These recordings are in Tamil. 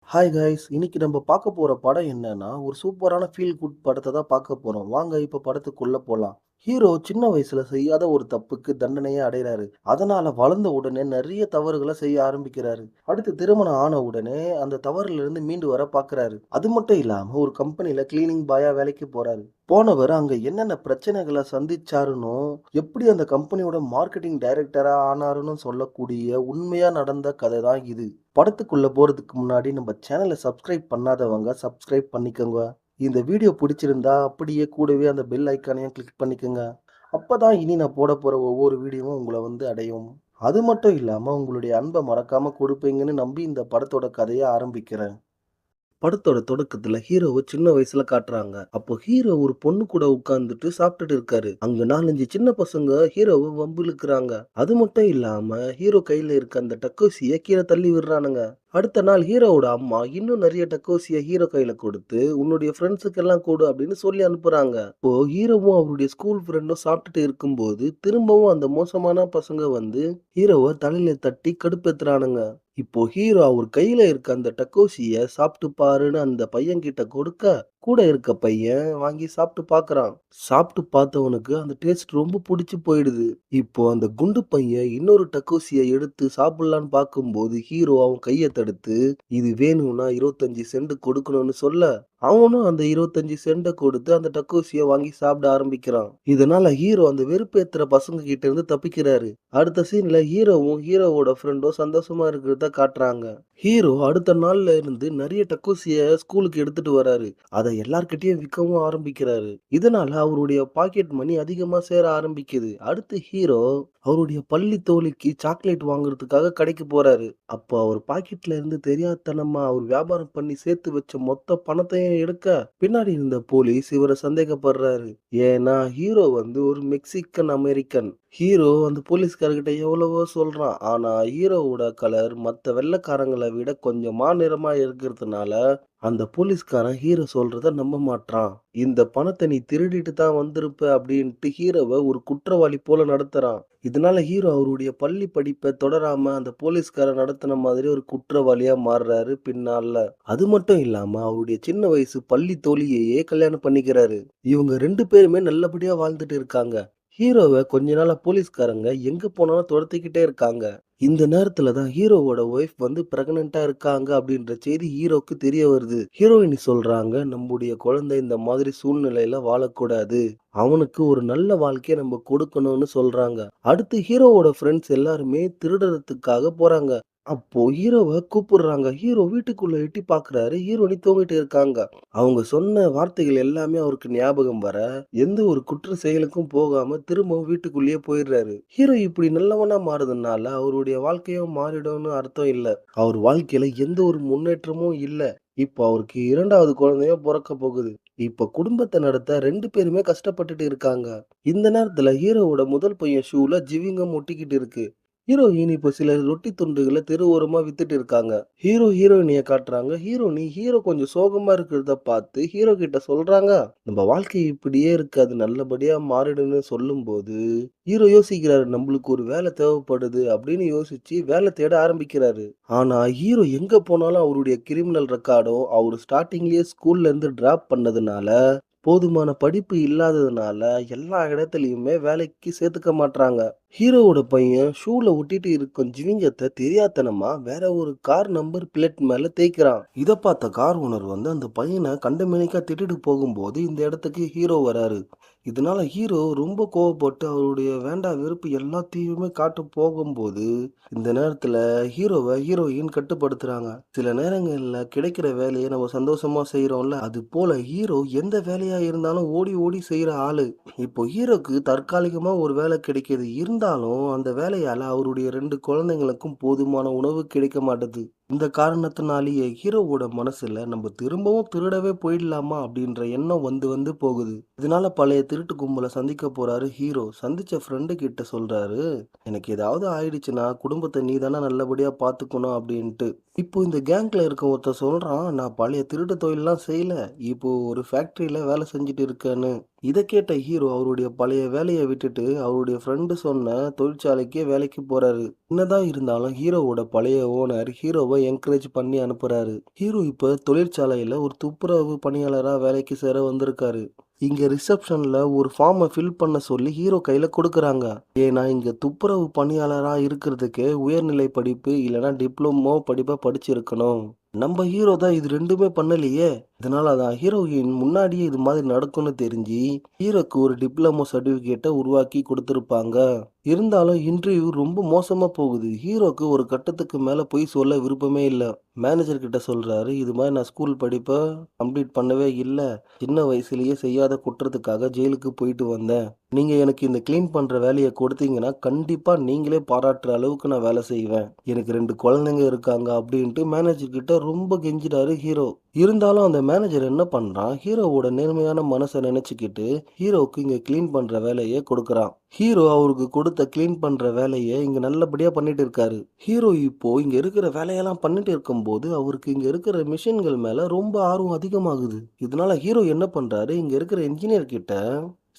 Hi guys! இன்னைக்கு நம்ம பார்க்க போற படம் என்னன்னா, ஒரு சூப்பரான ஃபீல் குட் படத்த தான் பார்க்க போறோம். வாங்க இப்ப படத்துக்குள்ள போலாம். ஹீரோ சின்ன வயசுல செய்யாத ஒரு தப்புக்கு தண்டனைய அடையறாரு. அதனால வளர்ந்த உடனே நெறைய தவறுகள செய்ய ஆரம்பிக்கிறாரு. அடுத்து திருமணம் ஆன உடனே அந்த தவறுலேருந்து மீண்டு வர பார்க்குறாரு. அது மட்டும் இல்லாம ஒரு கம்பெனில கிளீனிங் பாயா வேலைக்கு போறாரு. போனவர் அங்க என்னென்ன பிரச்சனைகள சந்திச்சாருன்னும், எப்படி அந்த கம்பெனியோட மார்க்கெட்டிங் டைரக்டரா ஆனாருன்னு சொல்லக்கூடிய உண்மையா நடந்த கதை தான் இது. படத்துக்குள்ள போறதுக்கு முன்னாடி நம்ம சேனலை சப்ஸ்கிரைப் பண்ணாதவங்க சப்ஸ்கிரைப் பண்ணிக்கோங்க. இந்த வீடியோ பிடிச்சிருந்தா அப்படியே கூடவே அந்த பெல் ஐக்கானையும் கிளிக் பண்ணிக்கோங்க. அப்பதான் இனி நான் போட போற ஒவ்வொரு வீடியோவும் உங்களை வந்து அடையும். அது மட்டும் இல்லாம உங்களுடைய அன்பை மறக்காம கொடுப்பீங்கன்னு நம்பி இந்த படத்தோட கதையை ஆரம்பிக்கிறேன். படத்தோட தொடக்கத்துல ஹீரோவ சின்ன வயசுல காட்டுறாங்க. அப்போ ஹீரோ ஒரு பொண்ணு கூட உட்கார்ந்துட்டு சாப்பிட்டுட்டு இருக்காரு. அங்க 4, 5 சின்ன பசங்க ஹீரோவ வம்பு இழுக்குறாங்க. அது மட்டும் இல்லாம ஹீரோ கையில இருக்க அந்த டக்கோசிய கீழே தள்ளி விடுறானுங்க. அடுத்த நாள் ஹீரோவோட அம்மா இன்னும் நிறைய டக்கோசிய ஹீரோ கையில கொடுத்து உன்னுடைய ஃப்ரெண்ட்ஸுக்கு எல்லாம் கொடு அப்படின்னு சொல்லி அனுப்புறாங்க. இப்போ ஹீரோவும் அவருடைய ஸ்கூல் ஃப்ரெண்டும் சாப்பிட்டுட்டு இருக்கும்போது திரும்பவும் அந்த மோசமான பசங்க வந்து ஹீரோவை தலையில தட்டி கடுப்பேத்துறானுங்க. இப்போ ஹீரோ அவர் கையில இருக்க அந்த டக்கோசிய சாப்பிட்டு பாருன்னு அந்த பையன் கிட்ட கொடுக்க, கூட இருக்க பையன் வாங்கி சாப்பிட்டு பார்க்கறான். சாப்பிட்டு பார்த்தவனுக்கு அந்த டேஸ்ட் ரொம்ப புடிச்சு போயிடுது. இப்போ அந்த குண்டு பையன் இன்னொரு டக்கோசிய எடுத்து சாப்பிடலான்னு பார்க்கும்போது ஹீரோ அவன் கைய தடுத்து, இது வேணும்னா 25 சென்ட் கொடுக்கணும்னு சொல்ல, அவனும் அந்த 25 சென்ட கொடுத்து அந்த டக்கோசிய வாங்கி சாப்பிட ஆரம்பிக்கிறான். இதனால ஹீரோ அந்த வெறுப்பேத்துற பசங்க கிட்ட இருந்து தப்பிக்கிறாரு. அடுத்த சீன்ல ஹீரோவும் ஹீரோவோட ஃப்ரெண்டும் சந்தோஷமா இருக்கிறத காட்டுறாங்க. ஹீரோ அடுத்த நாள்ல இருந்து நிறைய டக்கோசிய ஸ்கூலுக்கு எடுத்துட்டு வராரு. அதை எல்லார்கிட்டயும் விற்கவும் ஆரம்பிக்கிறாரு. இதனால அவருடைய பாக்கெட் மணி அதிகமா சேர ஆரம்பிக்குது. அடுத்து ஹீரோ அவருடைய பள்ளி தோழிக்கு சாக்லேட் வாங்குறதுக்காக கடைக்கு போறாரு. அப்போ அவர் பாக்கெட்ல இருந்து தெரியாத்தனமா அவர் வியாபாரம் பண்ணி சேர்த்து வச்ச மொத்த பணத்தையும் எடுக்க பின்னாடி இருந்த போலீஸ் இவரை சந்தேகப்படுறாரு. ஏன்னா ஹீரோ வந்து ஒரு மெக்சிகன் அமெரிக்கன். ஹீரோ அந்த போலீஸ்காரர்கிட்ட எவ்வளவோ சொல்றான். ஆனா ஹீரோவோட கலர் மத்த வெள்ளைக்காரங்களை விட கொஞ்சம் மாநிறமா இருக்கிறதுனால அந்த போலீஸ்காரன் ஹீரோ சொல்றத நம்ப மாட்றான். இந்த பணத்தை நீ திருடிட்டு தான் வந்திருப்ப அப்படின்ட்டு ஹீரோவை ஒரு குற்றவாளி போல நடத்துறான். இதனால ஹீரோ அவருடைய பள்ளி படிப்பை தொடராம அந்த போலீஸ்காரன் நடத்தின மாதிரி ஒரு குற்றவாளியா மாறுறாரு பின்னால. அது மட்டும் இல்லாம அவருடைய சின்ன வயசு பள்ளி தோழியையே கல்யாணம் பண்ணிக்கிறாரு. இவங்க 2 பேருமே நல்லபடியா வாழ்ந்துட்டு இருக்காங்க. ஹீரோவை கொஞ்ச நாளா போலீஸ்காரங்க எங்க போனாலும் துரத்திக்கிட்டே இருக்காங்க. இந்த நேரத்துல தான் ஹீரோவோட ஒய்ஃப் வந்து பிரெக்னெண்டா இருக்காங்க அப்படின்ற செய்தி ஹீரோக்கு தெரிய வருது. ஹீரோயினி சொல்றாங்க, நம்முடைய குழந்தை இந்த மாதிரி சூழ்நிலையில வாழக்கூடாது. அவனுக்கு ஒரு நல்ல வாழ்க்கையை நம்ம கொடுக்கணும்னு சொல்றாங்க. அடுத்து ஹீரோவோட ஃப்ரெண்ட்ஸ் எல்லாருமே திருடுறதுக்காக போறாங்க. அப்போ ஹீரோவ கூப்பிடுறாங்க. ஹீரோ வீட்டுக்குள்ள எட்டி பார்க்குறாரு. ஹீரோயினி தூங்கிட்டு இருக்காங்க. அவங்க சொன்ன வார்த்தைகள் எல்லாமே அவருக்கு ஞாபகம் வர, எந்த ஒரு குற்ற செயலுக்கும் போகாம திரும்பவும் வீட்டுக்குள்ளேயே போயிடுறாரு. ஹீரோ இப்படி நல்லவனா மாறுதுனால அவருடைய வாழ்க்கையும் மாறிடும்னு அர்த்தம் இல்ல. அவர் வாழ்க்கையில எந்த ஒரு முன்னேற்றமும் இல்ல. இப்போ அவருக்கு 2வது குழந்தையும் பொறக்க போகுது. இப்ப குடும்பத்த நடத்த 2 பேருமே கஷ்டப்பட்டுட்டு இருக்காங்க. இந்த நேரத்துல ஹீரோவோட முதல் பையன் ஷூல ஜிவிங்கம் ஒட்டிக்கிட்டு இருக்கு. ஹீரோயின் இப்ப சில ரொட்டி துண்டுகள தெரு ஓரமா வித்துட்டு இருக்காங்க. ஹீரோயினிய காட்டுறாங்க. ஹீரோ கொஞ்சம் சோகமா இருக்கிறத பார்த்து ஹீரோ கிட்ட சொல்றாங்க, நம்ம வாழ்க்கை இப்படியே இருக்காது, நல்லபடியா மாறிடும்னு சொல்லும்போது ஹீரோ யோசிக்கிறாரு, நம்மளுக்கு ஒரு வேலை தேவைப்படுது அப்படின்னு யோசிச்சு வேலை தேட ஆரம்பிக்கிறாரு. ஆனா ஹீரோ எங்க போனாலும் அவருடைய கிரிமினல் ரெக்கார்டும் அவர் ஸ்டார்டிங்லயே ஸ்கூல்ல இருந்து டிராப் பண்ணதுனால போதுமான படிப்பு இல்லாததுனால எல்லா இடத்துலயுமே வேலைக்கு சேர்த்துக்க மாட்றாங்க. ஹீரோவோட பையன் ஷூல ஒட்டிட்டு இருக்கும் ஜிவிங்கத்தை தெரியாத்தனமா வேற ஒரு கார் நம்பர் பிளேட் மேல தேய்க்கிறான். இத பார்த்த கார் ஓனர் வந்து அந்த பையனை கண்டமேனிக்கா திட்டிட்டு போகும்போது இந்த இடத்துக்கு ஹீரோ வராரு. இதனால ஹீரோ ரொம்ப கோவப்பட்டு அவருடைய வேண்டா வெறுப்பு எல்லாத்தையுமே காட்ட போகும்போது இந்த நேரத்துல ஹீரோயின் கட்டுப்படுத்துறாங்க. சில நேரங்கள்ல கிடைக்கிற வேலையை நம்ம சந்தோஷமா செய்யறோம்ல, அது போல ஹீரோ எந்த வேலையா இருந்தாலும் ஓடி ஓடி செய்யற ஆளு. இப்போ ஹீரோக்கு தற்காலிகமா ஒரு வேலை கிடைக்குது. இருந்தாலும் அந்த வேலையால அவருடைய 2 குழந்தைங்களுக்கும் போதுமான உணவு கிடைக்க மாட்டுது. இந்த காரணத்தினாலேயே ஹீரோவோட மனசுல நம்ம திரும்பவும் திருடவே போயிடலாமா அப்படின்ற எண்ணம் வந்து வந்து போகுது. இதனால பழைய திருட்டு கும்பலை சந்திக்க போறாரு ஹீரோ. சந்திச்ச ஃப்ரெண்டு கிட்ட சொல்றாரு, எனக்கு ஏதாவது ஆயிடுச்சுன்னா குடும்பத்தை நீ தானே நல்லபடியா பாத்துக்கணும் அப்படின்ட்டு. இப்போ இந்த கேங்க்ல இருக்க ஒருத்தன் சொல்றான், நான் பழைய திருட்டு தொழிலெல்லாம் செய்யல, இப்போ ஒரு ஃபேக்டரியில வேலை செஞ்சுட்டு இருக்கேன்னு. இதை கேட்ட ஹீரோ அவருடைய பழைய வேலையை விட்டுட்டு அவருடைய ஃப்ரெண்டு சொன்ன தொழிற்சாலைக்கே வேலைக்கு போறாரு. என்னதான் இருந்தாலும் ஹீரோவோட பழைய ஓனர் ஹீரோவை என்கரேஜ் பண்ணி அனுப்புறாரு. ஹீரோ இப்ப தொழிற்சாலையில ஒரு துப்புரவு பணியாளரா வேலைக்கு சேர வந்திருக்காரு. இங்க ரிசப்ஷன்ல ஒரு ஃபார்ம ஃபில் பண்ண சொல்லி ஹீரோ கையில குடுக்குறாங்க. ஏன்னா இங்க துப்புரவு பணியாளரா இருக்கிறதுக்கு உயர்நிலை படிப்பு இல்லனா டிப்ளமோ படிப்ப படிச்சிருக்கணும். நம்ம ஹீரோ தான் இது 2மே பண்ணலையே! இதனால தான் ஹீரோயின் முன்னாடியே இது மாதிரி நடக்கும்னு தெரிஞ்சு, ஹீரோக்கு ஒரு டிப்ளமோ சர்டிஃபிகேட்ட உருவாக்கி குடுத்திருப்பாங்க. இருந்தாலும் இன்டர்வியூ ரொம்ப மோசமா போகுது. ஹீரோக்கு ஒரு கட்டத்துக்கு மேல பொய் சொல்ல விருப்பமே இல்ல. மேனேஜர் கிட்ட சொல்றாரு, "இது மாரி நான் ஸ்கூல் படிப்ப கம்ப்ளீட் பண்ணவே இல்ல. சின்ன வயசுலயே செய்யாத குற்றத்துக்காக ஜெயிலுக்கு போயிட்டு வந்தேன். நீங்க எனக்கு இந்த கிளீன் பண்ற வேலைய கொடுத்தீங்கன்னா, கண்டிப்பா நீங்களே பாராட்டுற அளவுக்கு நான் வேலை செய்வேன். எனக்கு 2 குழந்தைங்க இருக்காங்க." அப்படின்ட்டு மேனேஜர் கிட்ட ரொம்ப கெஞ்சிறாரு ஹீரோ. இருந்தாலும் அந்த மேனேஜர் என்ன பண்றான், ஹீரோவோட நேர்மையான மனச நினைச்சுக்கிட்டு, ஹீரோவுக்கு இங்க கிளீன் பண்ற வேலைய கொடுக்குறான். ஹீரோ அவருக்கு கொடுத்த கிளீன் பண்ற வேலைய இங்க நல்லபடியா பண்ணிட்டு இருக்காரு. ஹீரோ இப்போ இங்க இருக்கிற வேலையெல்லாம் பண்ணிட்டு இருக்கும்போது, அவருக்கு இங்க இருக்கிற மிஷின்கள் மேல ரொம்ப ஆர்வம் அதிகமாகுது. இதனால ஹீரோ என்ன பண்றாரு, இங்க இருக்கிற என்ஜினியர் கிட்ட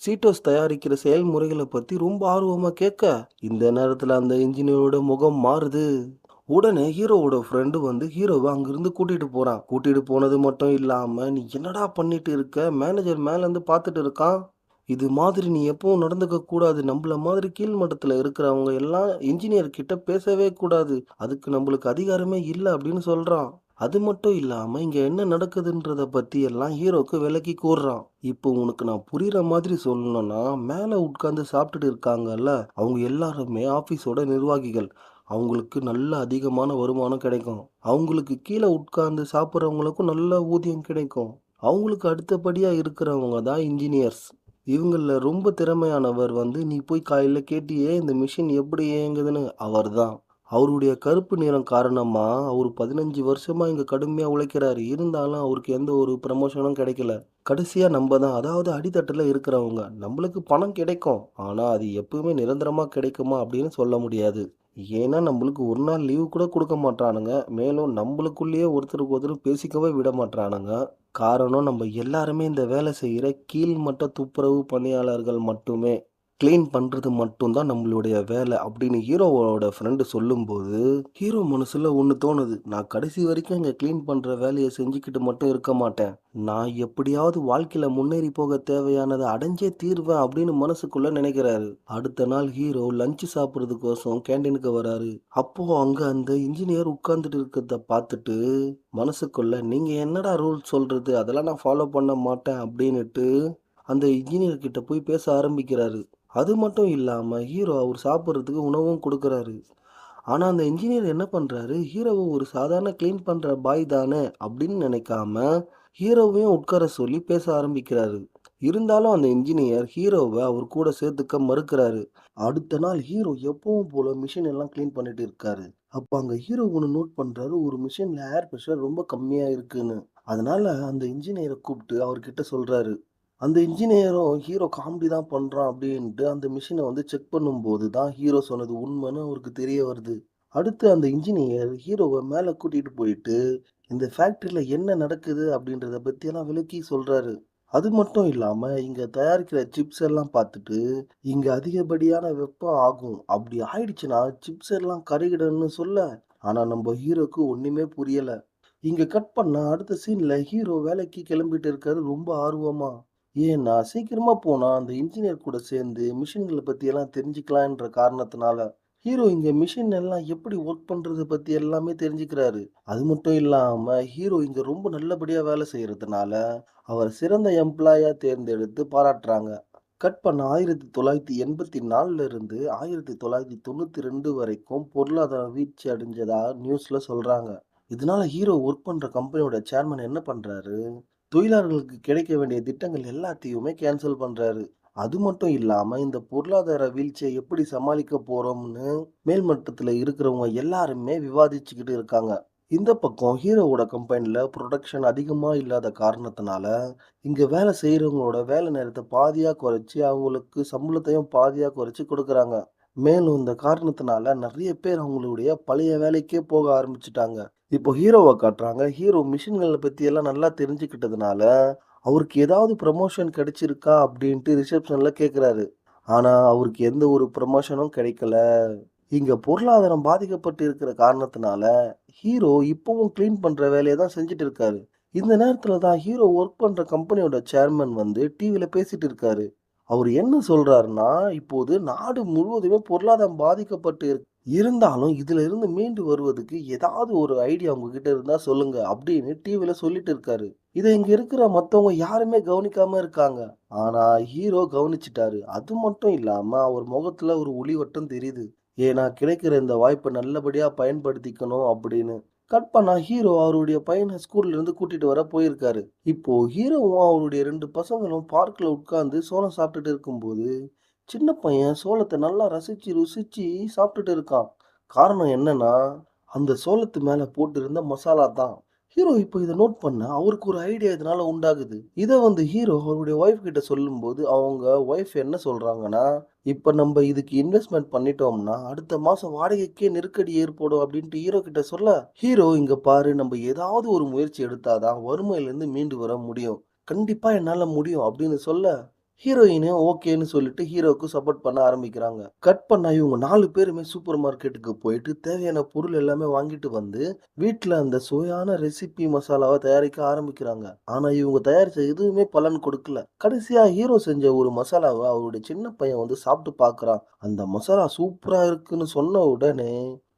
சீட்டோஸ் தயாரிக்கிற செயல்முறைகள பத்தி ரொம்ப ஆர்வமா கேட்க, இந்த நேரத்துல அந்த என்ஜினியரோட முகம் மாறுது. உடனே ஹீரோவோட ஃப்ரெண்டு வந்து ஹீரோவ அங்கிருந்து கூட்டிட்டு போறான். கூட்டிட்டு போனது மட்டும் இல்லாம, "நீ என்னடா பண்ணிட்டு இருக்க? மேனேஜர் மேல இருந்து பார்த்துட்டு இருக்கான். இது மாதிரி நீ எப்பவும் நடந்துக்க கூடாது. நம்மள மாதிரி கீழ் மட்டத்துல இருக்கிறவங்க எல்லாம் இன்ஜினியர் கிட்ட பேசவே கூடாது. அதுக்கு நம்மளுக்கு அதிகாரமே இல்ல." அப்படின்னு சொல்றான். அது மட்டும் இல்லாம இங்க என்ன நடக்குதுன்றத பத்தி எல்லாம் ஹீரோக்கு விளக்கி கூறுறான். இப்போ உனக்கு நான் புரியுற மாதிரி சொல்லணும்னா, மேல உட்கார்ந்து சாப்பிட்டுட்டு இருக்காங்கல்ல, அவங்க எல்லாருமே ஆபீஸோட நிர்வாகிகள். அவங்களுக்கு நல்ல அதிகமான வருமானம் கிடைக்கும். அவங்களுக்கு கீழ உட்கார்ந்து சாப்பிடுறவங்களுக்கும் நல்ல ஊதியம் கிடைக்கும். அவங்களுக்கு அடுத்தபடியா இருக்கிறவங்க தான் இன்ஜினியர்ஸ். இவங்கள்ல ரொம்ப திறமையானவர் வந்து, "நீ போய் காலையில கேட்டியே இந்த மிஷின் எப்படி இயங்குதுன்னு?" அவர்தான். அவருடைய கருப்பு நிறம் காரணமா அவரு 15 வருஷமா இங்க கடுமையா உழைக்கிறாரு. இருந்தாலும் அவருக்கு எந்த ஒரு ப்ரமோஷனும் கிடைக்கல. கடைசியா நம்ப தான், அதாவது அடித்தட்டுல இருக்கிறவங்க. நம்மளுக்கு பணம் கிடைக்கும். ஆனா அது எப்பவுமே நிரந்தரமா கிடைக்குமா அப்படின்னு சொல்ல முடியாது. ஏன்னா நம்மளுக்கு ஒரு நாள் லீவு கூட குடுக்க மாட்றானுங்க. மேலும் நம்மளுக்குள்ளேயே ஒருத்தருக்கு ஒருத்தர் பேசிக்கவே விட மாட்றானுங்க. காரணம் நம்ம எல்லாருமே இந்த வேலை செய்யற கீழ்மட்ட துப்புரவு பணியாளர்கள் மட்டுமே. கிளீன் பண்றது மட்டும் தான் நம்மளுடைய வேலை அப்படின்னு ஹீரோவோட ஃப்ரெண்டு சொல்லும்போது, ஹீரோ மனசுல ஒண்ணு தோணுது. நான் கடைசி வரைக்கும் இங்க கிளீன் பண்ற வேலைய செஞ்சுக்கிட்டு மட்டும் இருக்க மாட்டேன். நான் எப்படியாவது வாழ்க்கையில முன்னேறி போக தேவையானத அடைஞ்சே தீருவேன் அப்படின்னு மனசுக்குள்ள நினைக்கிறாரு. அடுத்த நாள் ஹீரோ லஞ்ச் சாப்பிடுறதுக்கோசம் கேண்டீனுக்கு வராரு. அப்போ அங்க அந்த இன்ஜினியர் உட்கார்ந்துட்டு இருக்கிறத பார்த்துட்டு, மனசுக்குள்ள நீங்க என்னடா ரூல் சொல்றது? அதெல்லாம் நான் ஃபாலோ பண்ண மாட்டேன் அப்படின்னுட்டு அந்த இன்ஜினியர் கிட்ட போய் பேச ஆரம்பிக்கிறாரு. அது மட்டும் இல்லாம ஹீரோ அவர் சாப்பிடுறதுக்கு உணவும் குடுக்குறாரு. ஆனா அந்த இன்ஜினியர் என்ன பண்றாரு, ஹீரோவ ஒரு சாதாரண கிளீன் பண்ற பாய் தானே அப்படின்னு நினைக்காம, ஹீரோவையும் உட்கார சொல்லி பேச ஆரம்பிக்கிறாரு. இருந்தாலும் அந்த இன்ஜினியர் ஹீரோவ அவர் கூட சேர்த்துக்க மறுக்கிறாரு. அடுத்த நாள் ஹீரோ எப்பவும் போல மிஷின் எல்லாம் கிளீன் பண்ணிட்டு இருக்காரு. அப்ப அங்க ஹீரோ ஒண்ணு நோட் பண்றாரு, ஒரு மிஷின்ல ஏர் பிரஷர் ரொம்ப கம்மியா இருக்குன்னு. அதனால அந்த இன்ஜினியர கூப்பிட்டு அவர்கிட்ட சொல்றாரு. அந்த இன்ஜினியரும் ஹீரோ காமெடி தான் பண்றான் அப்படின்ட்டு அந்த மிஷின வந்து செக் பண்ணும்போது தான் ஹீரோ சொன்னது உண்மைன்னு அவருக்கு தெரிய வருது. அடுத்து அந்த இன்ஜினியர் ஹீரோவ மேல கூட்டிட்டு போயிட்டு, இந்த ஃபேக்டரியில என்ன நடக்குது அப்படின்றத பத்தியெல்லாம் விளக்கி சொல்றாரு. அது மட்டும் இல்லாம, இங்க தயாரிக்கிற சிப்ஸ் எல்லாம் பார்த்துட்டு, இங்க அதிகப்படியான வெப்பம் ஆகும். அப்படி ஆயிடுச்சுன்னா சிப்ஸ் எல்லாம் கருகிடும்னு சொல்ல, ஆனா நம்ம ஹீரோக்கு ஒண்ணுமே புரியல. இங்க கட் பண்ணா அடுத்த சீன்ல ஹீரோ வேலைக்கு கிளம்பிட்டு இருக்காரு ரொம்ப ஆர்வமா. ஏன்னா சீக்கிரமா போனா அந்த இன்ஜினியர் கூட சேர்ந்து மிஷின்களை பத்தி எல்லாம் தெரிஞ்சுக்கலான்ற காரணத்தினால ஹீரோ இங்க மிஷின் எல்லாம் எப்படி ஒர்க் பண்றத பத்தி எல்லாமே தெரிஞ்சுக்கிறாரு. அது மட்டும் இல்லாம ஹீரோ இங்க ரொம்ப நல்லபடியா வேலை செய்யறதுனால அவர் சிறந்த எம்ப்ளாயா தேர்ந்தெடுத்து பாராட்டுறாங்க. கட் பண்ண 1984ல இருந்து 1992 வரைக்கும் பொருளாதார வீழ்ச்சி அடைஞ்சதா நியூஸ்ல சொல்றாங்க. இதனால ஹீரோ ஒர்க் பண்ற கம்பெனியோட சேர்மன் என்ன பண்றாரு, தொழிலாளர்களுக்கு கிடைக்க வேண்டிய திட்டங்கள் எல்லாத்தையுமே கேன்சல் பண்றாரு. அது மட்டும் இல்லாம இந்த பொருளாதார வீழ்ச்சியை எப்படி சமாளிக்க போறோம்னு மேல்மட்டத்துல இருக்கிறவங்க எல்லாருமே விவாதிச்சுக்கிட்டு இருக்காங்க. இந்த பக்கம் ஹீரோவோட கம்பெனில புரொடக்ஷன் அதிகமா இல்லாத காரணத்தினால இங்க வேலை செய்யறவங்களோட வேலை நேரத்தை பாதியா குறைச்சு அவங்களுக்கு சம்பளத்தையும் பாதியா குறைச்சு கொடுக்கறாங்க. மேலும் இந்த காரணத்தினால நிறைய பேர் அவங்களுடைய பழைய வேலைக்கே போக ஆரம்பிச்சுட்டாங்க. இப்போ ஹீரோவ காட்டுறாங்க. ஹீரோ மிஷின்கள பத்தி எல்லாம் நல்லா தெரிஞ்சுக்கிட்டதுனால, அவருக்கு ஏதாவது ப்ரமோஷன் கிடைச்சிருக்கா அப்படின்ட்டு ரிசப்ஷன்ல கேட்குறாரு. ஆனா, அவருக்கு எந்த ஒரு ப்ரமோஷனும் கிடைக்கல. இங்க பொருளாதாரம் பாதிக்கப்பட்டு இருக்கிற காரணத்தினால, ஹீரோ இப்பவும் கிளீன் பண்ற வேலைய தான் செஞ்சுட்டு இருக்காரு. இந்த நேரத்துல தான் ஹீரோ ஒர்க் பண்ற கம்பெனியோட சேர்மன் வந்து டிவில பேசிட்டு இருக்காரு. அவரு என்ன சொல்றாருன்னா, இப்போது நாடு முழுவதுமே பொருளாதாரம் பாதிக்கப்பட்டு இருந்தாலும் இதுல இருந்து மீண்டு வருவதுக்கு ஏதாவது ஒரு ஐடியா உங்ககிட்ட இருந்தா சொல்லுங்க அப்படின்னு டிவில சொல்லிட்டு இருக்காரு. இத இங்க இருக்கிற மத்தவங்க யாருமே கவனிக்காம இருக்காங்க. ஆனா ஹீரோ கவனிச்சுட்டாரு. அது மட்டும் இல்லாம அவர் முகத்துல ஒரு ஒளிவட்டம் தெரியுது. ஏன்னா கிடைக்கிற இந்த வாய்ப்ப நல்லபடியா பயன்படுத்திக்கணும் அப்படின்னு. கட் பண்ணா ஹீரோ அவருடைய பையன ஸ்கூல்ல இருந்து கூட்டிட்டு வர போயிருக்காரு. இப்போ ஹீரோவும் அவருடைய 2 பசங்களும் பார்க்ல உட்கார்ந்து சோளம் சாப்பிட்டுட்டு இருக்கும்போது, சின்ன பையன் சோளத்த நல்லா ரசிச்சு, ருசிச்சு சாப்பிட்டுட்டு இருக்கான். காரணம் என்னன்னா, அந்த சோளத்து மேல போட்டிருந்த மசாலா தான். ஹீரோ இப்போ இத நோட் பண்ண அவருக்கு ஒரு ஐடியா இதனால உண்டாகுது. இத வந்து ஹீரோ அவருடைய ஒய்ஃப் கிட்ட சொல்லும்போது, அவங்க ஒய்ஃப் என்ன சொல்றாங்கன்னா, "இப்ப நம்ப இதுக்கு இன்வெஸ்ட்மென்ட் பண்ணிட்டோம்னா, அடுத்த மாசம் வாடகைக்கே நெருக்கடி ஏற்படும்" அப்படின்ட்டு ஹீரோ கிட்ட சொல்ல, ஹீரோ "இங்க பாரு நம்ப ஏதாவது ஒரு முயற்சி எடுத்தா தான் வறுமையிலிருந்து மீண்டு வர முடியும். கண்டிப்பா என்னால முடியும்" அப்படின்னு சொல்ல, ஹீரோயினும் ஓகேன்னு சொல்லிட்டு ஹீரோவுக்கு சப்போர்ட் பண்ண ஆரம்பிக்கிறாங்க. கட் பண்ணா இவங்க 4 பேருமே சூப்பர் மார்க்கெட்டுக்கு போயிட்டு தேவையான பொருள் எல்லாமே வாங்கிட்டு வந்து, வீட்ல அந்த சுவையான ரெசிபி மசாலாவ தயாரிக்க ஆரம்பிக்கிறாங்க. ஆனா இவங்க தயாரிச்ச எதுவுமே பலன் கொடுக்கல. கடைசியா ஹீரோ செஞ்ச ஒரு மசாலாவ அவருடைய சின்ன பையன் வந்து சாப்பிட்டு பார்க்குறான். அந்த மசாலா சூப்பரா இருக்குன்னு சொன்ன உடனே,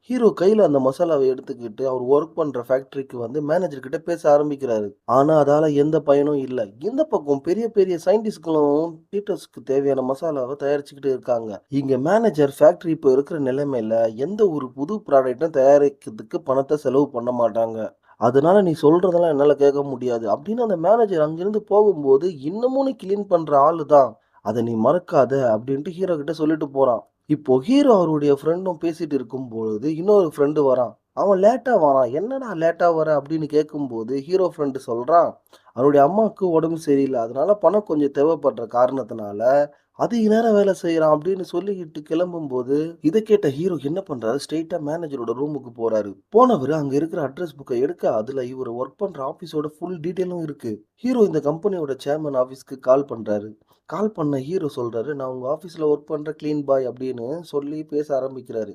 ஹீரோ கையில அந்த மசாலாவ எடுத்துக்கிட்டு அவர் ஒர்க் பண்ற ஃபேக்டரிக்கு வந்து மேனேஜர் கிட்ட பேச ஆரம்பிக்கிறாரு. ஆனா அதால எந்த பயனும் இல்ல. இந்த பக்கம் பெரிய பெரிய சயின்டிஸ்ட்களும் பீட்டர்ஸ்க்கு தேவையான மசாலாவ தயாரிச்சுக்கிட்டு இருக்காங்க. இங்க மேனேஜர் ஃபேக்டரி இப்ப இருக்கிற நிலைமையில எந்த ஒரு புது ப்ராடக்ட்டும் தயாரிக்கிறதுக்கு பணத்த செலவு பண்ண மாட்டாங்க. அதனால நீ சொல்றதெல்லாம் என்னால கேட்க முடியாது. அப்படின்னு அந்த மேனேஜர் அங்கிருந்து போகும்போது, இன்னமும் நீ கிளீன் பண்ற ஆளு தான். அத நீ மறக்காத அப்படின்ட்டு ஹீரோ கிட்ட சொல்லிட்டு போறான். இப்போ ஹீரோ அவருடைய ஃப்ரெண்டும் பேசிட்டு இருக்கும்பொழுது, இன்னொரு ஃப்ரெண்டு வரான். அவன் லேட்டா வரான். "என்னடா லேட்டா வர?" அப்படின்னு கேட்கும்போது, ஹீரோ ஃப்ரெண்டு சொல்றான், அவருடைய அம்மாவுக்கு உடம்பு சரியில்ல. அதனால பணம் கொஞ்சம் தேவைப்படுற காரணத்தினால, அதிக நேரம் வேலை செய்றான் அப்படின்னு சொல்லிக்கிட்டு கிளம்பும்போது, இத கேட்ட ஹீரோ என்ன பண்றாரு, ஸ்ட்ரெயிட்டா மேனேஜரோட ரூமுக்கு போறாரு. போனவரு அங்க இருக்கிற அட்ரஸ் புக்க எடுக்க, அதுல இவரு ஒர்க் பண்ற ஆஃபீஸோட ஃபுல் டீட்டெயிலும் இருக்கு. ஹீரோ இந்த கம்பெனியோட சேர்மன் ஆஃபீஸ்க்கு கால் பண்றாரு. கால் பண்ண ஹீரோ சொல்றாரு, "நான் உங்க ஆஃபீஸ்ல ஒர்க் பண்ற கிளீன் பாய்" அப்படின்னு சொல்லி பேச ஆரம்பிக்கிறாரு.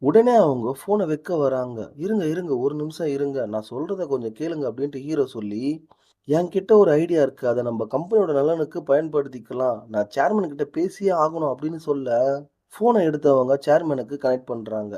உடனே அவங்க ஃபோன வைக்க வராங்க. "இருங்க, இருங்க. ஒரு நிமிஷம் இருங்க. நான் சொல்றத கொஞ்சம் கேளுங்க" அப்படின்ட்டு ஹீரோ சொல்லி, "என்கிட்ட ஒரு ஐடியா இருக்கு. அத நம்ம கம்பெனியோட நலனுக்கு பயன்படுத்திக்கலாம். நான் சேர்மன் கிட்ட பேசியே ஆகணும்" அப்படின்னு சொல்ல, ஃபோன எடுத்தவங்க சேர்மனுக்கு கனெக்ட் பண்றாங்க.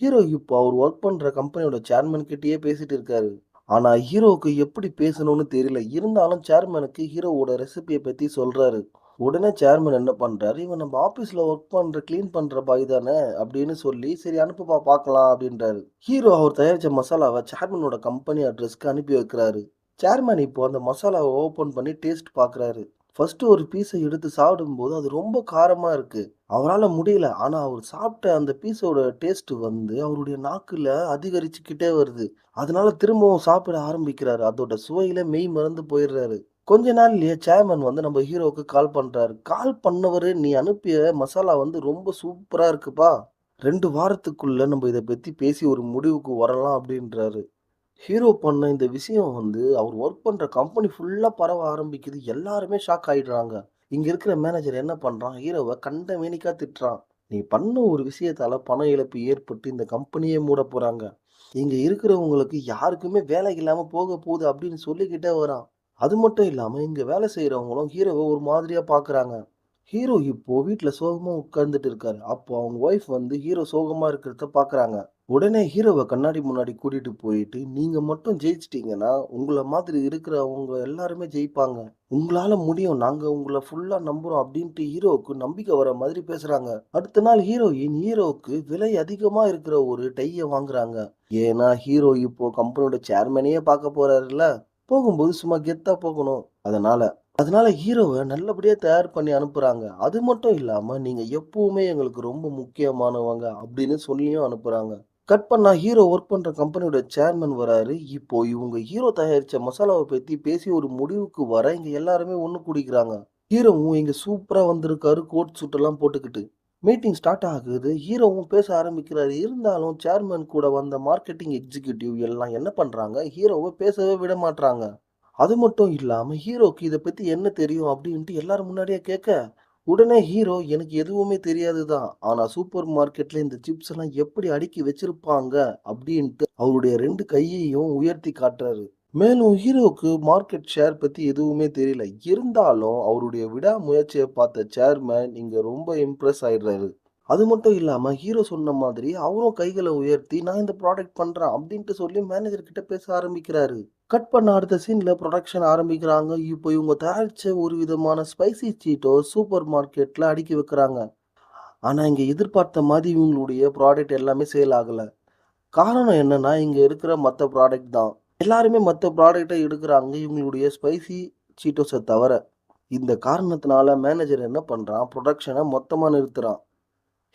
ஹீரோ இப்போ அவர் ஒர்க் பண்ற கம்பெனியோட சேர்மன் கிட்டயே பேசிட்டு இருக்காரு. ஆனா ஹீரோவுக்கு எப்படி பேசணும்னு தெரியல. இருந்தாலும் சேர்மனுக்கு ஹீரோவோட ரெசிபிய பத்தி சொல்றாரு. உடனே சேர்மன் என்ன பண்றாரு, "இவன் நம்ம ஆபீஸ்ல ஒர்க் பண்ற, கிளீன் பண்ற பாய் தானே" அப்படின்னு சொல்லி, "சரி அனுப்புப்பா பார்க்கலாம்" அப்படின்றாரு. ஹீரோ அவர் தயாரிச்ச மசாலாவ சேர்மனோட கம்பெனி அட்ரஸ்க்கு அனுப்பி வைக்கிறாரு. சேர்மன் இப்போ அந்த மசாலாவ ஓப்பன் பண்ணி டேஸ்ட் பார்க்குறாரு. ஃபர்ஸ்ட்டு ஒரு பீஸ எடுத்து சாப்பிடும்போது, அது ரொம்ப காரமா இருக்கு. அவரால முடியல. ஆனா, அவரு சாப்பிட்ட அந்த பீஸோட டேஸ்ட் வந்து அவருடைய நாக்குல அதிகரிச்சுக்கிட்டே வருது. அதனால திரும்பவும் சாப்பிட ஆரம்பிக்கிறாரு. அதோட சுவையில மெய் மறந்து போயிடுறாரு. கொஞ்ச நாள்லயே சேர்மன் வந்து நம்ம ஹீரோவுக்கு கால் பண்றாரு. கால் பண்ணவரு, "நீ அனுப்பிய மசாலா வந்து ரொம்ப சூப்பரா இருக்குப்பா. 2 வாரத்துக்குள்ள நம்ம இத பத்தி பேசி ஒரு முடிவுக்கு வரலாம்" அப்படின்றாரு. ஹீரோ பண்ண இந்த விஷயம் வந்து அவர் ஒர்க் பண்ற கம்பெனி ஃபுல்லா பரவ ஆரம்பிக்குது. எல்லாருமே ஷாக் ஆயிடுறாங்க. இங்க இருக்கிற மேனேஜர் என்ன பண்றான், ஹீரோவ கண்ட மேனிக்கா திட்டுறான். "நீ பண்ண ஒரு விஷயத்தால பண இழப்பு ஏற்பட்டு இந்த கம்பெனியே மூடப் போறாங்க. இங்க இருக்கிறவங்களுக்கு யாருக்குமே வேலை இல்லாம போக போகுது" அப்படின்னு சொல்லிக்கிட்டே வரான். அது மட்டும் இல்லாம இங்க வேலை செய்றவங்களும் ஹீரோவ ஒரு மாதிரியா பார்க்குறாங்க. ஹீரோ இப்போ வீட்ல சோகமா உட்கார்ந்துட்டு இருக்காரு. அப்போ அவங்க ஒய்ஃப் வந்து ஹீரோ சோகமா இருக்கிறத பார்க்குறாங்க. உடனே ஹீரோவ கண்ணாடி முன்னாடி கூட்டிட்டு போயிட்டு, "நீங்க மட்டும் ஜெயிச்சிட்டீங்கன்னா, உங்கள மாதிரி இருக்கிறவங்க எல்லாருமே ஜெயிப்பாங்க. உங்களால முடியும். நாங்க உங்கள ஃபுல்லா நம்புறோம்" அப்படின்ட்டு ஹீரோவுக்கு நம்பிக்கை வர மாதிரி பேசுறாங்க. அடுத்த நாள் ஹீரோயின் ஹீரோவுக்கு விலை அதிகமா இருக்கிற ஒரு டைய வாங்குறாங்க. ஏன்னா, ஹீரோ இப்போ கம்பெனியோட சேர்மனையே பார்க்க போறாருல்ல. போகும்போது சும்மா கெத்தா போகணும். அதனால. அதனால ஹீரோவ நல்லபடியா தயார் பண்ணி அனுப்புறாங்க. அது மட்டும் இல்லாம, "நீங்க எப்பவுமே எங்களுக்கு ரொம்ப முக்கியமானவங்க" அப்படின்னு சொல்லியும் அனுப்புறாங்க. கட் பண்ணா ஹீரோ ஒர்க் பண்ற கம்பெனியோட சேர்மன் வராரு. இப்போ இவங்க ஹீரோ தயாரிச்ச மசாலாவ பத்தி பேசி ஒரு முடிவுக்கு வர, இங்க எல்லாருமே ஒண்ணு கூடிக்கிறாங்க. ஹீரோவும் இங்க சூப்பரா வந்திருக்காரு கோட் சூட் எல்லாம் போட்டுக்கிட்டு. மீட்டிங் ஸ்டார்ட் ஆகுது. ஹீரோவும் பேச ஆரம்பிக்கிறாரு. இருந்தாலும் சேர்மன் கூட வந்த மார்க்கெட்டிங் எக்ஸிக்யூட்டிவ் எல்லாம் என்ன பண்றாங்க, ஹீரோவ பேசவே விட மாட்றாங்க. அது மட்டும் இல்லாம, ஹீரோக்கு இத பத்தி என்ன தெரியும் அப்டின்ட்டு எல்லாரும் முன்னாடியே கேட்க, உடனே ஹீரோ எனக்கு எதுவுமே தெரியாது தான். ஆனா சூப்பர் மார்க்கெட்ல இந்த சிப்ஸ் எல்லாம் எப்படி அடுக்கி வச்சிருப்பாங்க அப்படின்ட்டு அவருடைய 2 கையையும் உயர்த்தி காட்டுறாரு. மேலும் ஹீரோவுக்கு மார்க்கெட் ஷேர் பத்தி எதுவுமே தெரியல. இருந்தாலும் அவருடைய விடாமுயற்சிய பார்த்த சேர்மேன் இங்க ரொம்ப இம்ப்ரெஸ் ஆயிடுறாரு. அது மட்டும் இல்லாம ஹீரோ சொன்ன மாதிரி அவரும் கைகள உயர்த்தி நான் இந்த ப்ராடக்ட் பண்றேன் அப்படின்ட்டு சொல்லி மேனேஜர் கிட்ட பேச ஆரம்பிக்கிறாரு. கட் பண்ண அடுத்த சீன்ல புரொடக்ஷன் ஆரம்பிக்கிறாங்க. இப்போ இவங்க தயாரிச்ச ஒரு விதமான ஸ்பைசி சீட்டோஸ் சூப்பர் மார்க்கெட்ல அடுக்கி வைக்கிறாங்க. ஆனா இங்க எதிர்பார்த்த மாதிரி இவங்களுடைய ப்ராடக்ட் எல்லாமே சேல் ஆகல. காரணம் என்னன்னா, இங்க இருக்கிற மத்த ப்ராடக்ட் தான். எல்லாருமே மத்த ப்ராடக்ட்ட எடுக்குறாங்க. இவங்களுடைய ஸ்பைசி சீட்டோஸ தவர. இந்த காரணத்தினால மேனேஜர் என்ன பண்றான், புரொடக்ஷன மொத்தமா நிறுத்துறான்.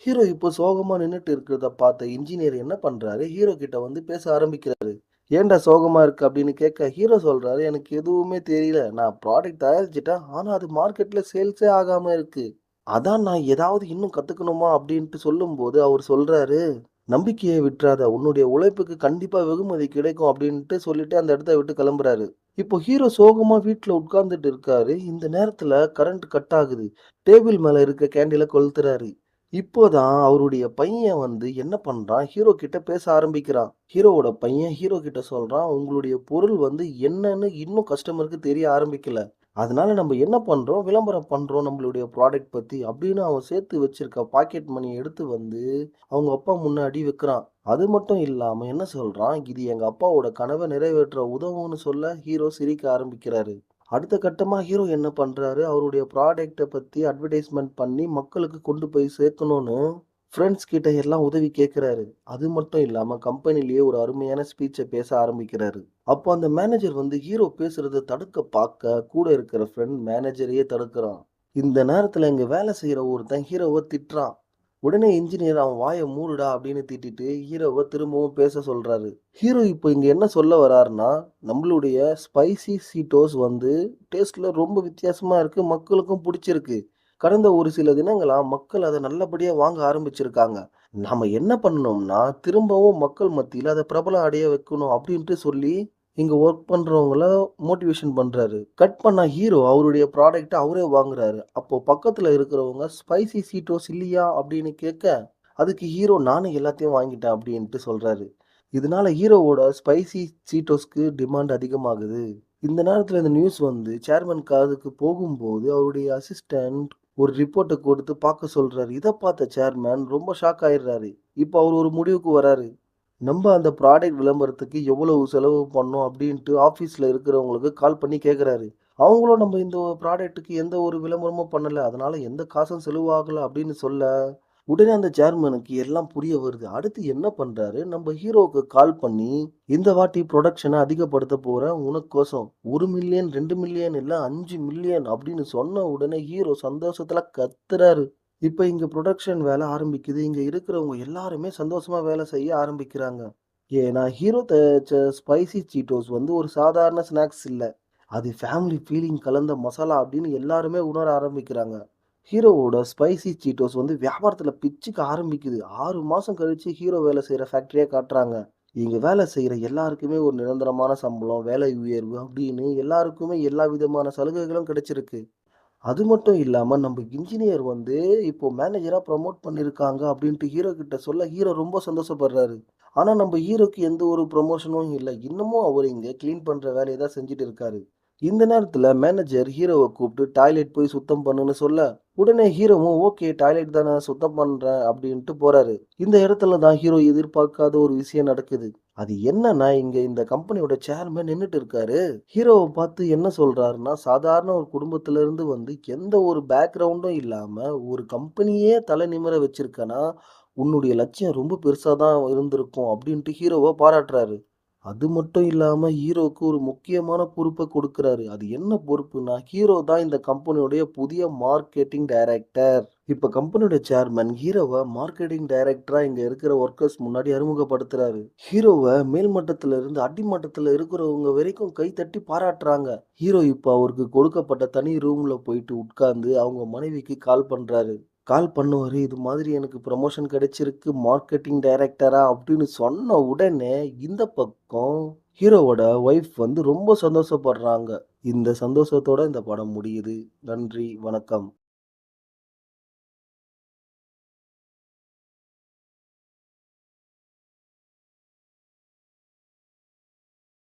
ஹீரோ இப்போ சோகமா நின்னுட்டு இருக்கிறத பார்த்த இன்ஜினியர் என்ன பண்றாரு, ஹீரோ கிட்ட வந்து பேச ஆரம்பிக்கிறாரு. "ஏன்டா சோகமா இருக்க?" அப்படின்னு கேட்க, ஹீரோ சொல்றாரு, "எனக்கு எதுவுமே தெரியல. நான் ப்ராடக்ட் தயாரிச்சுட்டேன். ஆனா அது மார்க்கெட்ல சேல்ஸே ஆகாம இருக்கு. அதான் நான் ஏதாவது இன்னும் கத்துக்கணுமா?" அப்படின்ட்டு சொல்லும்போது அவர் சொல்றாரு, "நம்பிக்கைய விட்றாத. உன்னுடைய உழைப்புக்கு கண்டிப்பா வெகுமதி கிடைக்கும்." அப்படின்ட்டு சொல்லிட்டு அந்த இடத்த விட்டு கிளம்புறாரு. இப்போ ஹீரோ சோகமா வீட்ல உட்கார்ந்துட்டு இருக்காரு. இந்த நேரத்துல கரண்ட் கட் ஆகுது. டேபிள் மேல இருக்க கேண்டில கொளுத்துறாரு. இப்போதான் அவருடைய பையன் வந்து என்ன பண்றான், ஹீரோ கிட்ட பேச ஆரம்பிக்கிறான். ஹீரோவோட பையன் ஹீரோ கிட்ட சொல்றான், "உங்களுடைய பொருள் வந்து என்னன்னு இன்னும் கஸ்டமருக்கு தெரிய ஆரம்பிக்கல. அதனால நம்ம என்ன பண்றோம், விளம்பரம் பண்றோம் நம்மளுடைய ப்ராடக்ட் பத்தி." அப்படின்னு அவன் சேர்த்து வச்சிருக்க பாக்கெட் மணிய எடுத்து வந்து அவங்க அப்பா முன்னாடி வைக்கிறான். அது மட்டும் இல்லாம என்ன சொல்றான், "இது எங்க அப்பாவோட கனவ நிறைவேற்ற உதவும்னு" சொல்ல ஹீரோ சிரிக்க ஆரம்பிக்கிறாரு. அடுத்த கட்டமா ஹீரோ என்ன பண்றாரு, அவருடைய ப்ராடக்ட்ட பத்தி அட்வர்டைஸ்மென்ட் பண்ணி மக்களுக்கு கொண்டு போய் சேர்க்கணும்னு ஃபிரெண்ட்ஸ் கிட்ட எல்லாம் உதவி கேட்கிறாரு. அது மட்டும் இல்லாம கம்பெனிலேயே ஒரு அருமையான ஸ்பீச்ச பேச ஆரம்பிக்கிறாரு. அப்போ அந்த மேனேஜர் வந்து ஹீரோ பேசுறத தடுக்க பார்க்க, கூட இருக்கிற ஃப்ரெண்ட் மேனேஜரையே தடுக்கிறான். இந்த நேரத்துல இங்க வேலை செய்யற ஒருத்தன் ஹீரோவ திட்டுறான். உடனே இன்ஜினியர் "அவன் வாய மூடுடா" அப்படின்னு திட்டிட்டு ஹீரோவ திரும்பவும் பேச சொல்றாரு. ஹீரோ இப்போ இங்க என்ன சொல்ல வராருன்னா, நம்மளுடைய ஸ்பைசி சீட்டோஸ் வந்து டேஸ்ட்ல ரொம்ப வித்தியாசமா இருக்கு. மக்களுக்கும் புடிச்சிருக்கு. கடந்த ஒரு சில தினங்களா மக்கள் அத நல்லபடியா வாங்க ஆரம்பிச்சிருக்காங்க. நாம என்ன பண்ணணும்னா, திரும்பவும் மக்கள் மத்தியில அத பிரபலம் அடைய வைக்கணும் அப்டின்ட்டு சொல்லி, இங்க வொர்க் பண்றவங்கள மோட்டிவேஷன் பண்றாரு. கட் பண்ணா ஹீரோ அவருடைய ப்ராடக்ட்ட அவரே வாங்குறாரு. அப்போ பக்கத்துல இருக்கிறவங்க "ஸ்பைசி சீட்டோஸ் இல்லையா?" அப்படின்னு கேட்க, அதுக்கு ஹீரோ "நானே எல்லாத்தையும் வாங்கிட்டேன்" அப்படின்ட்டு சொல்றாரு. இதனால ஹீரோவோட ஸ்பைசி சீட்டோஸ்க்கு டிமாண்ட் அதிகமாகுது. இந்த நேரத்துல இந்த நியூஸ் வந்து சேர்மன் காதுக்கு போகும்போது, அவருடைய அசிஸ்டன்ட் ஒரு ரிப்போர்ட்ட கொடுத்து பார்க்க சொல்றாரு. இத பார்த்த சேர்மன் ரொம்ப ஷாக் ஆயிடுறாரு. இப்ப அவரு ஒரு முடிவுக்கு வராரு. நம்ப அந்த ப்ராடக்ட் விளம்பரத்துக்கு எவ்வளவு செலவு பண்ணோம் அப்டின்ட்டு ஆஃபீஸ்ல இருக்கிறவங்களுக்கு கால் பண்ணி கேட்குறாரு. அவங்களும் நம்ம இந்த ப்ராடக்ட்டுக்கு எந்த ஒரு விளம்பரமும் பண்ணல. அதனால எந்த காசும் செலவாகல அப்படின்னு சொல்ல, உடனே அந்த சேர்மனுக்கு எல்லாம் புரிய வருது. அடுத்து என்ன பண்றாரு, நம்ம ஹீரோவுக்கு கால் பண்ணி, "இந்த வாட்டி புரொடக்ஷன அதிகப்படுத்த போறேன் உனக்கோசம். 1,000,000 2,000,000 இல்ல 5,000,000" அப்படின்னு சொன்ன உடனே ஹீரோ சந்தோஷத்துல கத்துறாரு. இப்ப இங்க புரொடக்ஷன் வேலை ஆரம்பிக்குது. இங்க இருக்கிறவங்க எல்லாருமே சந்தோஷமா வேலை செய்ய ஆரம்பிக்கிறாங்க. ஏன்னா, ஹீரோ தயாரிச்ச ஸ்பைசி சீட்டோஸ் வந்து ஒரு சாதாரண ஸ்நாக்ஸ் இல்ல. அது ஃபேமிலி ஃபீலிங் கலந்த மசாலா அப்படின்னு எல்லாருமே உணர ஆரம்பிக்கிறாங்க. ஹீரோவோட ஸ்பைசி சீட்டோஸ் வந்து வியாபாரத்துல பிச்சுக்க ஆரம்பிக்குது. 6 மாசம் கழிச்சு ஹீரோ வேலை செய்ற ஃபேக்டரிய காட்டுறாங்க. இங்க வேலை செய்ற எல்லாருக்குமே ஒரு நிரந்தரமான சம்பளம், வேலை உயர்வு அப்படின்னு எல்லாருக்குமே எல்லா விதமான சலுகைகளும் கிடைச்சிருக்கு. அது மட்டும் இல்லாம நம்ம இன்ஜினியர் வந்து இப்போ மேனேஜரா ப்ரமோட் பண்ணியிருக்காங்க அப்படின்ட்டு ஹீரோ கிட்ட சொல்ல ஹீரோ ரொம்ப சந்தோஷப்படுறாரு. ஆனா நம்ம ஹீரோக்கு எந்த ஒரு ப்ரமோஷனும் இல்ல. இன்னமும் அவரு இங்க கிளீன் பண்ற வேலைய தான் செஞ்சுட்டு இருக்காரு. இந்த நேரத்துல மேனேஜர் ஹீரோவ கூப்பிட்டு டாய்லெட் போய் சுத்தம் பண்ணுன்னு சொல்ல, உடனே ஹீரோவும் ஓகே டாய்லெட் தானே சுத்தம் பண்றேன் அப்படின்ட்டு போறாரு. இந்த இடத்துல தான் ஹீரோ எதிர்பார்க்காத ஒரு விஷயம் நடக்குது. அது என்னன்னா, இங்க இந்த கம்பெனியோட சேர்மன் நின்னுட்டு இருக்காரு. ஹீரோவ பார்த்து என்ன சொல்றாருன்னா, சாதாரண ஒரு குடும்பத்துல இருந்து வந்து எந்த ஒரு பேக்ரவுண்டும் இல்லாம ஒரு கம்பெனியே தலை நிமிர வச்சிருக்கனா, உன்னுடைய லட்சியம் ரொம்ப பெருசா தான் இருந்திருக்கும் அப்படின்ட்டு ஹீரோவ பாராட்டுறாரு. அது மட்டும் இல்லாம ஹீரோவுக்கு ஒரு முக்கியமான பொறுப்ப குடுக்குறாரு. அது என்ன பொறுப்புன்னா, ஹீரோ தான் இந்த கம்பெனியுடைய புதிய மார்க்கெட்டிங் டைரக்டர். இப்ப கம்பெனியோட சேர்மன் ஹீரோவ மார்க்கெட்டிங் டைரக்டரா இங்க இருக்கிற வொர்க்கர்ஸ் முன்னாடி அறிமுகப்படுத்துறாரு. ஹீரோவ மேல் மட்டத்துல இருந்து அடிமட்டத்துல இருக்கிறவங்க வரைக்கும் கை தட்டி பாராட்டுறாங்க. ஹீரோ இப்ப அவருக்கு கொடுக்கப்பட்ட தனி ரூம்ல போயிட்டு உட்கார்ந்து அவங்க மனைவிக்கு கால் பண்றாரு. கால் பண்ணுவாரு. இது மாதிரி எனக்கு ப்ரமோஷன் கிடைச்சிருக்கு மார்க்கெட்டிங் டைரக்டரா அப்படின்னு சொன்ன உடனே, இந்த பக்கம் ஹீரோவோட ஒய்ஃப் வந்து ரொம்ப சந்தோஷப்படுறாங்க. இந்த சந்தோஷத்தோட இந்த படம் முடியுது. நன்றி, வணக்கம்.